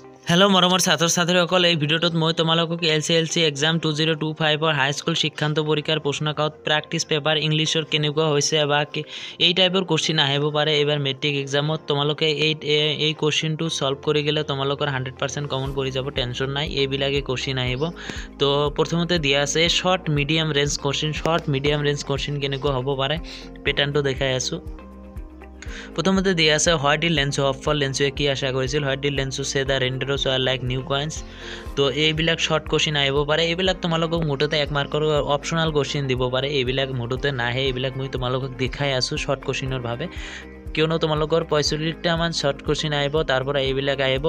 hello मरমৰ ছাত্ৰ ছাত্ৰীসকল এই ভিডিঅ'টোত মই তোমালোকক এলসি এক্সাম 2025 ৰ হাই স্কুল শিক্ষান্ত পৰীক্ষাৰ প্ৰশ্নকাকত প্ৰেক্টিস পেপাৰ ইংলিছৰ কেনেকুৱা হৈছে বা এই টাইপৰ কোশ্চেন আহিব পাৰে এবাৰ মেট্ৰিক এক্সামত তোমালোকে এই কোশ্চেনটো সলভ কৰি গলে তোমালোকৰ 100% কমন পৰি যাব টেনচন নাই এইবিলাকে কোশ্চেন আহিব তো প্ৰথমতে দিয়া আছে শৰ্ট মিডিয়াম ৰেঞ্জ কোশ্চেন কেনেকুৱা হ'ব পাৰে প্যাটাৰ্নটো দেখাই আছো প্ৰথমতে দিয়া আছে what is Lencho of for লেন্সোয়ে কি আশা কৰিছিল what is Lencho say the raindrops are like new coins তো এইবিলাক শৰ্ট কোশ্চেন আহিব পাৰে এইবিলাক তোমালোকক মুঠতে 1 মাৰ্কৰ অপশনাল কোশ্চেন দিব পাৰে এইবিলাক মুঠতে নাহে এইবিলাক মই তোমালোকক দেখাই আছো শৰ্ট কোশ্চেনৰ ভাবে কিয়নো তোমালোকৰ 45টা মান শৰ্ট কোশ্চেন আহিব তাৰ পৰা এইবিলাক আহিব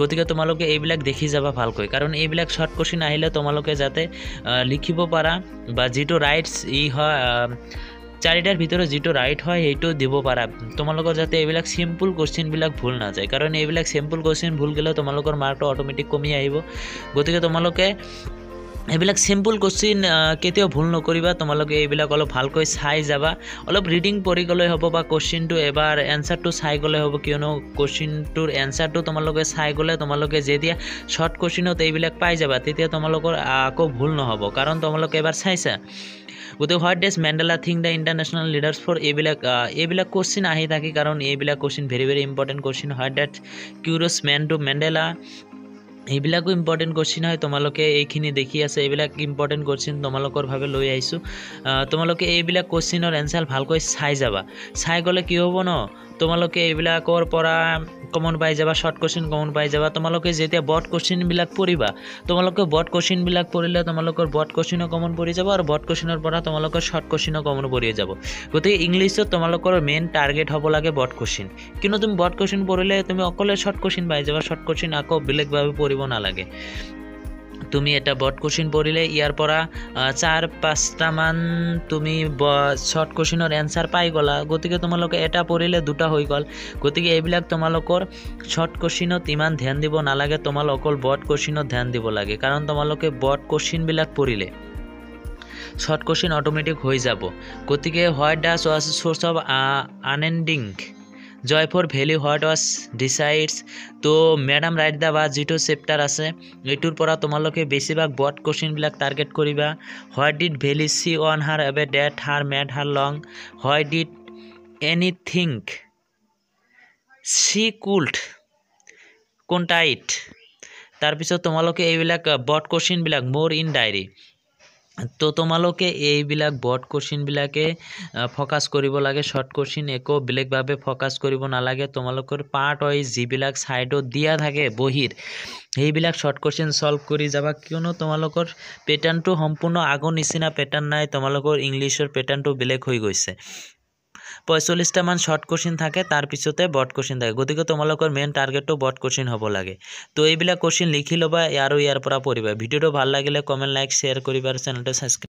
গতিকে তোমালোকে এইবিলাক দেখি যাবা ভালকৈ কাৰণ এইবিলাক শৰ্ট কোশ্চেন আহিলে তোমালোকে যাতে লিখিব পাৰা বা যেটো ৰাইটস ই হয় চাৰিটাৰ ভিতৰত যেটো ৰাইট হয় হেটো দিব পাৰা তোমালোকৰ যাতে এইবিলাক সিম্পল কোশ্চেন বিলাক ভুল না যায় কাৰণ এইবিলাক সিম্পল কোশ্চেন ভুল গলে তোমালোকৰ মাৰ্কটো অটোমেটিক কমি আহিব গতিকে তোমালোকে এইবিলাক সিম্পল কোশ্চেন কেতিয়াও ভুল নকৰিবা তোমালোকে এইবিলাক অলপ ভালকৈ চাই যাবা অলপ ৰিডিং পঢ়ি গলে হ'ব বা কোশ্চেনটো এবাৰ এনসাৰটো চাই গলে হ'ব কিয়নো কোশ্চেনটোৰ এনসাৰটো তোমালোকে চাই গলে তোমালোকে যেতিয়া শৰ্ট কোশ্চেনত এইবিলাক পাই যাবা তেতিয়া তোমালোকৰ আকো ভুল নহব কাৰণ তোমালোকে এবাৰ চাইছা গতে what does Mandela think the international leaders for এইবিলাক কোশ্চেন আহি থাকে কারণ এইবিলাক question very important question what that curious man to Mandela এইবিলাকো ইম্পর্টেন্ট কোশ্চেন হয় তোমালোকে এইখিনি দেখি আছে এইবিলাক ইম্পর্টেন্ট কোশ্চেন তোমালোকৰ ভাবে লৈ আইছো তোমালোকে এইবিলাক কোশ্চেনৰ এনসার ভালকৈ চাই যাবা চাই গলে কি হ'ব ন তোমালোকে এইবিলাকৰ পৰা কমন পাই যাবা শর্ট কোশ্চেন কমন পাই যাবা তোমালোকে যেতিয়া বট কোশ্চেন বিলাক পঢ়িবা তোমালোকে বট কোশ্চেন বিলাক পঢ়িলে তোমালোকৰ বট কোশ্চেনো কমন পৰি যাব আৰু বট কোশ্চেনৰ পৰা তোমালোকৰ শৰ্ট কোশ্চেনো কমন পৰি যাব গতে ইংলিশত তোমালোকৰ মেইন টার্গেট হ'ব লাগে বট কোশ্চেন কিন্তু তুমি বট কোশ্চেন পঢ়িলে তুমি অকলে শর্ট কোশ্চেন পাই যাবা শর্ট কোশ্চেন আকো বেলেগ ভাবে পঢ়িব নালাগে তুমি এটা বট কোশ্চেন পঢ়িলে ইয়াৰ পৰা 4-5টা মান তুমি শৰ্ট কোশ্চেনৰ এনসার পাই গলা গতিকে তোমালোকে এটা পঢ়িলে দুটা হৈ গল গতিকে এইবিলাক তোমালোকৰ শর্ট কোশ্চেনত ইমান ধ্যান দিব নালাগে তোমালোক অকল বট কোশ্চেনত ধ্যান দিব লাগে কাৰণ তোমালোকে বট কোশ্চেন বিলাক পঢ়িলে শর্ট কোশ্চেন অটোমেটিক হৈ যাব গতিকে what does was source of unending joy for valley what was decides তো ম্যাডাম রাইট দা বা যেটো চেপ্টার আছে এইটোৰ পৰা তোমালোকে বেছিভাগ বট কোশ্চেন বিলাক টাৰ্গেট কৰিবা what did Valli see on her away date her made her long what did anything see could contain তাৰ পিছত তোমালোকে এইবিলাক বট কোশ্চেন বিলাক মোৰ ইন ডায়েৰি তো তোমালোকে এইবিলাক বট কোশ্চেন বিলাকে ফোকাস কৰিব লাগে শৰ্ট কোশ্চেন একো বেলেগ ভাবে ফোকাস কৰিব নালাগে তোমালোকৰ পাৰ্ট ওয়াইজ যিবিলাক সাইডত দিয়া থাকে বহিৰ এইবিলাক শৰ্ট কোশ্চেন সলভ কৰি যাবা কিয়নো তোমালোকৰ প্যাটাৰ্নটো সম্পূৰ্ণ আগৰ নিচিনা প্যাটাৰ্ন নাই তোমালোকৰ ইংলিশৰ প্যাটাৰ্নটো বেলেগ হৈ গৈছে 45টা মান শৰ্ট কোশ্চেন থাকে তাৰ পিছতে বট কোশ্চেন থাকে গতিকে তোমালোকৰ মেইন টার্গেটটো বট কোশ্চেন হ'ব লাগে তো এইবিলাক কোশ্চেন লিখি লবা আৰু ইয়াৰ পৰা পঢ়িবা ভিডিওটো ভাল লাগিলে কমেন্ট লাইক শেয়াৰ কৰিবা আৰু চেনেলটো সাবস্ক্ৰাইব